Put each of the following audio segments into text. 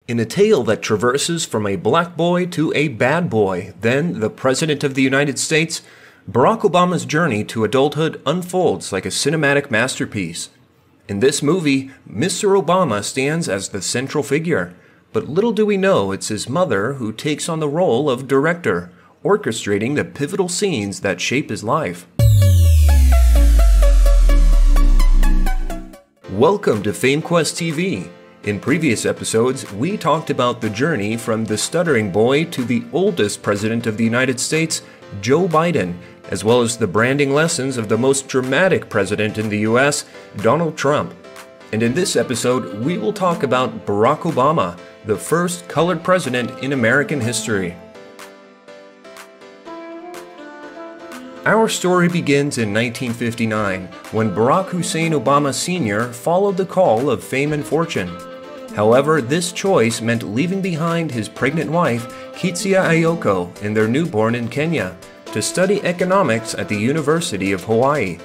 In a tale that traverses from a black boy to a bad boy, then the President of the United States, Barack Obama's journey to adulthood unfolds like a cinematic masterpiece. In this movie, Mr. Obama stands as the central figure, but little do we know it's his mother who takes on the role of director, orchestrating the pivotal scenes that shape his life. Welcome to FameQuest TV. In previous episodes, we talked about the journey from the stuttering boy to the oldest president of the United States, Joe Biden, as well as the branding lessons of the most dramatic president in the US, Donald Trump. And in this episode, we will talk about Barack Obama, the first colored president in American history. Our story begins in 1959, when Barack Hussein Obama Sr. followed the call of fame and fortune. However, this choice meant leaving behind his pregnant wife, Kitsia Ayoko, and their newborn in Kenya, to study economics at the University of Hawaii.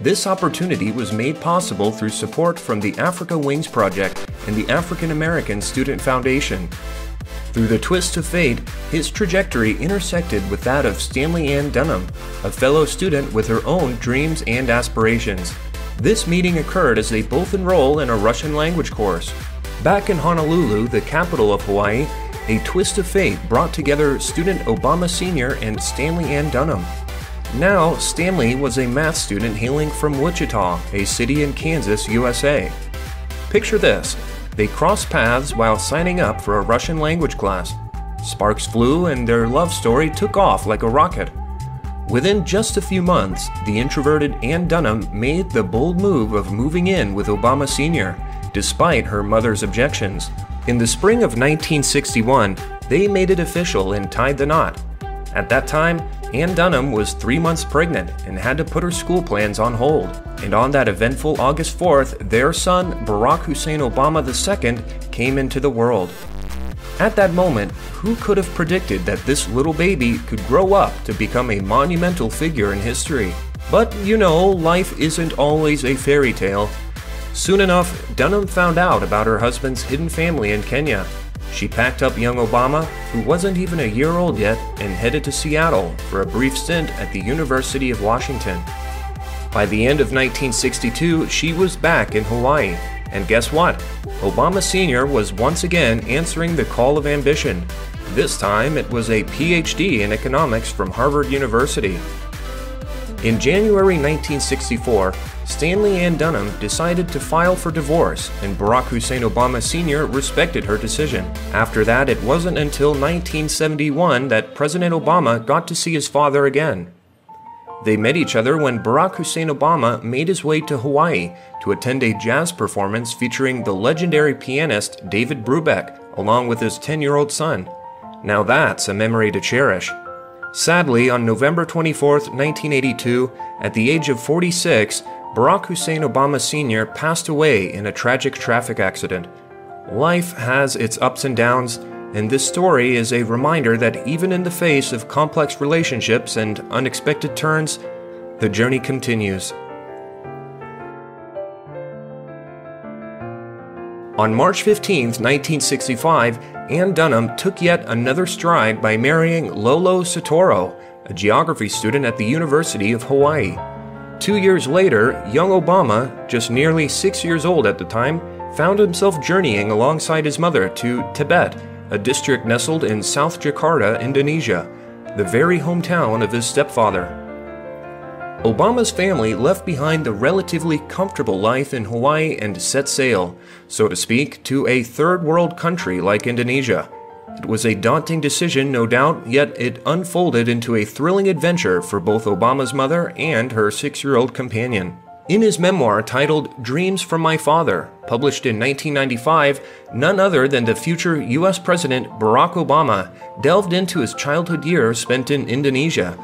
This opportunity was made possible through support from the Africa Wings Project and the African American Student Foundation. Through the twist of fate, his trajectory intersected with that of Stanley Ann Dunham, a fellow student with her own dreams and aspirations. This meeting occurred as they both enroll in a Russian language course. Back in Honolulu, the capital of Hawaii, a twist of fate brought together student Obama Sr. and Stanley Ann Dunham. Now, Stanley was a math student hailing from Wichita, a city in Kansas, USA. Picture this. They crossed paths while signing up for a Russian language class. Sparks flew and their love story took off like a rocket. Within just a few months, the introverted Ann Dunham made the bold move of moving in with Obama Sr., despite her mother's objections. In the spring of 1961, they made it official and tied the knot. At that time, Ann Dunham was 3 months pregnant and had to put her school plans on hold. And on that eventful August 4th, their son, Barack Hussein Obama II, came into the world. At that moment, who could have predicted that this little baby could grow up to become a monumental figure in history? But you know, life isn't always a fairy tale. Soon enough, Dunham found out about her husband's hidden family in Kenya. She packed up young Obama, who wasn't even a year old yet, and headed to Seattle for a brief stint at the University of Washington. By the end of 1962, she was back in Hawaii. And guess what? Obama Sr. was once again answering the call of ambition. This time, it was a PhD in economics from Harvard University. In January 1964, Stanley Ann Dunham decided to file for divorce, and Barack Hussein Obama Sr. respected her decision. After that, it wasn't until 1971 that President Obama got to see his father again. They met each other when Barack Hussein Obama made his way to Hawaii to attend a jazz performance featuring the legendary pianist David Brubeck, along with his 10-year-old son. Now that's a memory to cherish. Sadly, on November 24, 1982, at the age of 46, Barack Hussein Obama Sr. passed away in a tragic traffic accident. Life has its ups and downs, and this story is a reminder that even in the face of complex relationships and unexpected turns, the journey continues. On March 15, 1965, Ann Dunham took yet another stride by marrying Lolo Sotoro, a geography student at the University of Hawaii. 2 years later, young Obama, just nearly 6 years old at the time, found himself journeying alongside his mother to Tibet, a district nestled in South Jakarta, Indonesia, the very hometown of his stepfather. Obama's family left behind the relatively comfortable life in Hawaii and set sail, so to speak, to a third world country like Indonesia. It was a daunting decision, no doubt, yet it unfolded into a thrilling adventure for both Obama's mother and her 6-year-old companion. In his memoir titled Dreams from My Father, published in 1995, none other than the future U.S. President Barack Obama delved into his childhood years spent in Indonesia.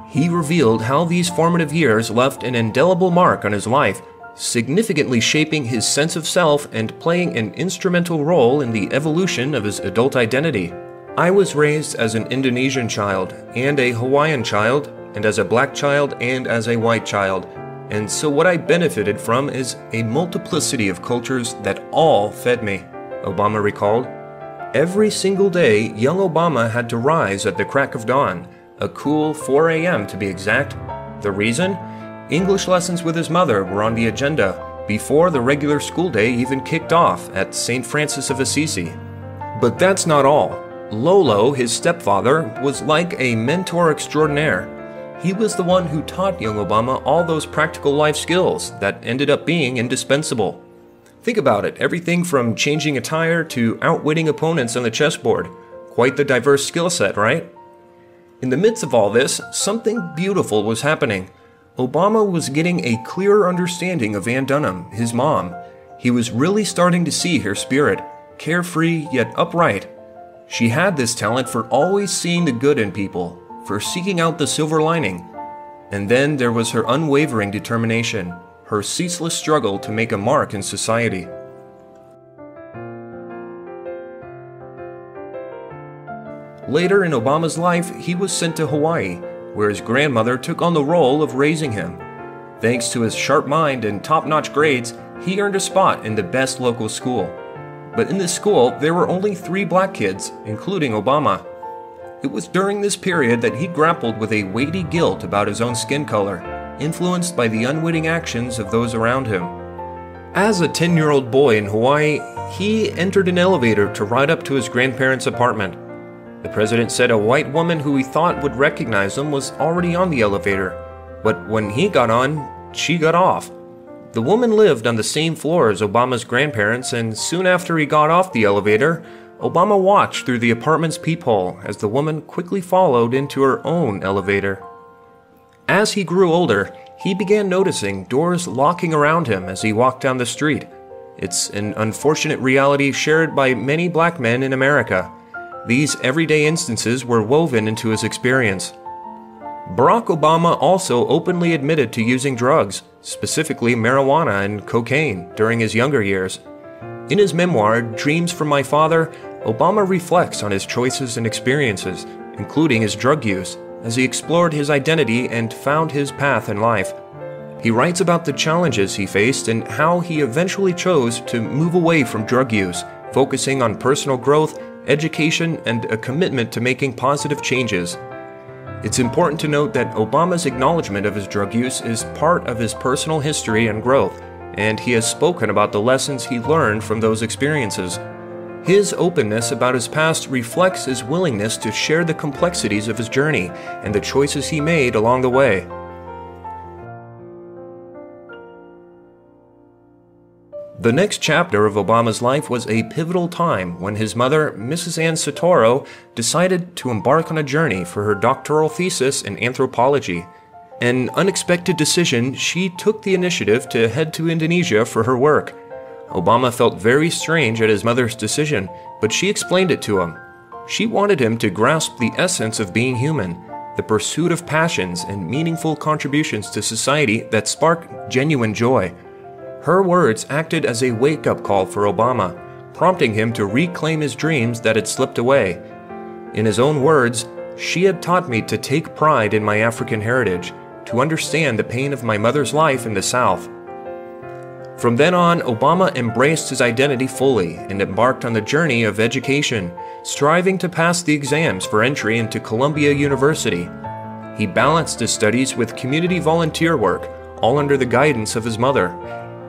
He revealed how these formative years left an indelible mark on his life, significantly shaping his sense of self and playing an instrumental role in the evolution of his adult identity. I was raised as an Indonesian child and a Hawaiian child, and as a black child and as a white child. And so what I benefited from is a multiplicity of cultures that all fed me, Obama recalled. Every single day, young Obama had to rise at the crack of dawn, a cool 4 a.m. to be exact. The reason? English lessons with his mother were on the agenda before the regular school day even kicked off at St. Francis of Assisi. But that's not all. Lolo, his stepfather, was like a mentor extraordinaire. He was the one who taught young Obama all those practical life skills that ended up being indispensable. Think about it, everything from changing a tire to outwitting opponents on the chessboard. Quite the diverse skill set, right? In the midst of all this, something beautiful was happening. Obama was getting a clearer understanding of Ann Dunham, his mom. He was really starting to see her spirit, carefree yet upright. She had this talent for always seeing the good in people, for seeking out the silver lining. And then there was her unwavering determination, her ceaseless struggle to make a mark in society. Later in Obama's life, he was sent to Hawaii, where his grandmother took on the role of raising him. Thanks to his sharp mind and top-notch grades, he earned a spot in the best local school. But in this school, there were only 3 black kids, including Obama. It was during this period that he grappled with a weighty guilt about his own skin color, influenced by the unwitting actions of those around him. As a 10-year-old boy in Hawaii, he entered an elevator to ride up to his grandparents' apartment. The president said a white woman who he thought would recognize him was already on the elevator, but when he got on, she got off. The woman lived on the same floor as Obama's grandparents, and soon after he got off the elevator, Obama watched through the apartment's peephole as the woman quickly followed into her own elevator. As he grew older, he began noticing doors locking around him as he walked down the street. It's an unfortunate reality shared by many black men in America. These everyday instances were woven into his experience. Barack Obama also openly admitted to using drugs, specifically marijuana and cocaine, during his younger years. In his memoir, Dreams from My Father, Obama reflects on his choices and experiences, including his drug use, as he explored his identity and found his path in life. He writes about the challenges he faced and how he eventually chose to move away from drug use, focusing on personal growth, education, and a commitment to making positive changes. It's important to note that Obama's acknowledgement of his drug use is part of his personal history and growth, and he has spoken about the lessons he learned from those experiences. His openness about his past reflects his willingness to share the complexities of his journey and the choices he made along the way. The next chapter of Obama's life was a pivotal time when his mother, Mrs. Ann Sotoro, decided to embark on a journey for her doctoral thesis in anthropology. An unexpected decision, she took the initiative to head to Indonesia for her work. Obama felt very strange at his mother's decision, but she explained it to him. She wanted him to grasp the essence of being human, the pursuit of passions and meaningful contributions to society that spark genuine joy. Her words acted as a wake-up call for Obama, prompting him to reclaim his dreams that had slipped away. In his own words, "She had taught me to take pride in my African heritage, to understand the pain of my mother's life in the South." From then on, Obama embraced his identity fully and embarked on the journey of education, striving to pass the exams for entry into Columbia University. He balanced his studies with community volunteer work, all under the guidance of his mother.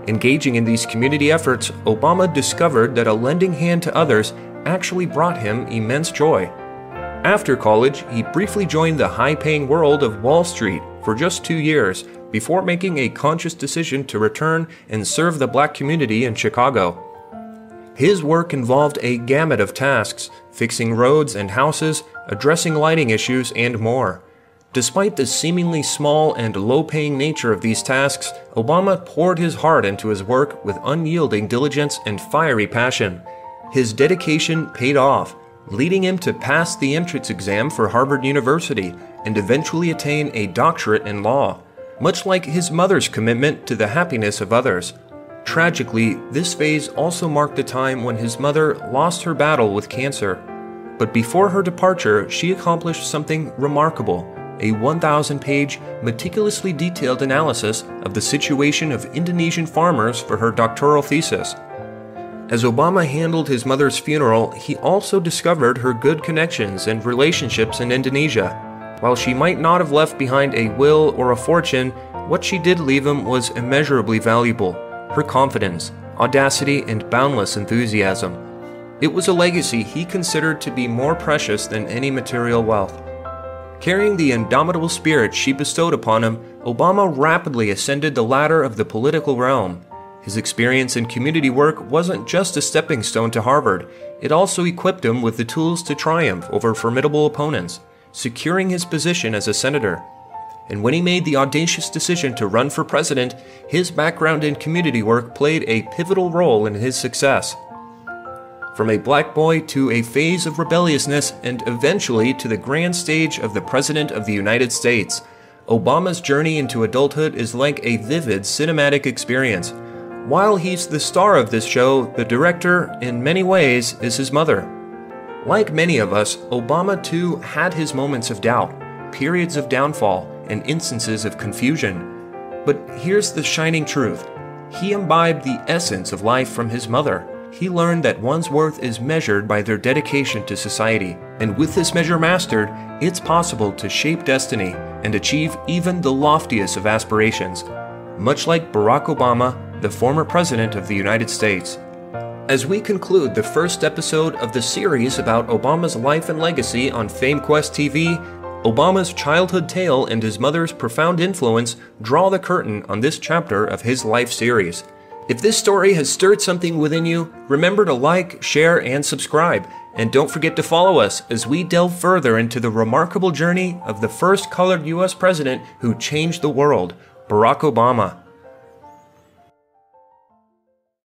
Engaging in these community efforts, Obama discovered that a lending hand to others actually brought him immense joy. After college, he briefly joined the high-paying world of Wall Street for just 2 years before making a conscious decision to return and serve the black community in Chicago. His work involved a gamut of tasks, fixing roads and houses, addressing lighting issues, and more. Despite the seemingly small and low-paying nature of these tasks, Obama poured his heart into his work with unyielding diligence and fiery passion. His dedication paid off, leading him to pass the entrance exam for Harvard University and eventually attain a doctorate in law, much like his mother's commitment to the happiness of others. Tragically, this phase also marked the time when his mother lost her battle with cancer. But before her departure, she accomplished something remarkable: a 1,000-page, meticulously detailed analysis of the situation of Indonesian farmers for her doctoral thesis. As Obama handled his mother's funeral, he also discovered her good connections and relationships in Indonesia. While she might not have left behind a will or a fortune, what she did leave him was immeasurably valuable: her confidence, audacity, and boundless enthusiasm. It was a legacy he considered to be more precious than any material wealth. Carrying the indomitable spirit she bestowed upon him, Obama rapidly ascended the ladder of the political realm. His experience in community work wasn't just a stepping stone to Harvard, it also equipped him with the tools to triumph over formidable opponents, securing his position as a senator. And when he made the audacious decision to run for president, his background in community work played a pivotal role in his success. From a black boy to a phase of rebelliousness and eventually to the grand stage of the President of the United States, Obama's journey into adulthood is like a vivid cinematic experience. While he's the star of this show, the director, in many ways, is his mother. Like many of us, Obama too had his moments of doubt, periods of downfall, and instances of confusion. But here's the shining truth. He imbibed the essence of life from his mother. He learned that one's worth is measured by their dedication to society, and with this measure mastered, it's possible to shape destiny and achieve even the loftiest of aspirations, much like Barack Obama, the former President of the United States. As we conclude the first episode of the series about Obama's life and legacy on FameQuest TV, Obama's childhood tale and his mother's profound influence draw the curtain on this chapter of his life series. If this story has stirred something within you, remember to like, share, and subscribe. And don't forget to follow us as we delve further into the remarkable journey of the first colored U.S. president who changed the world, Barack Obama.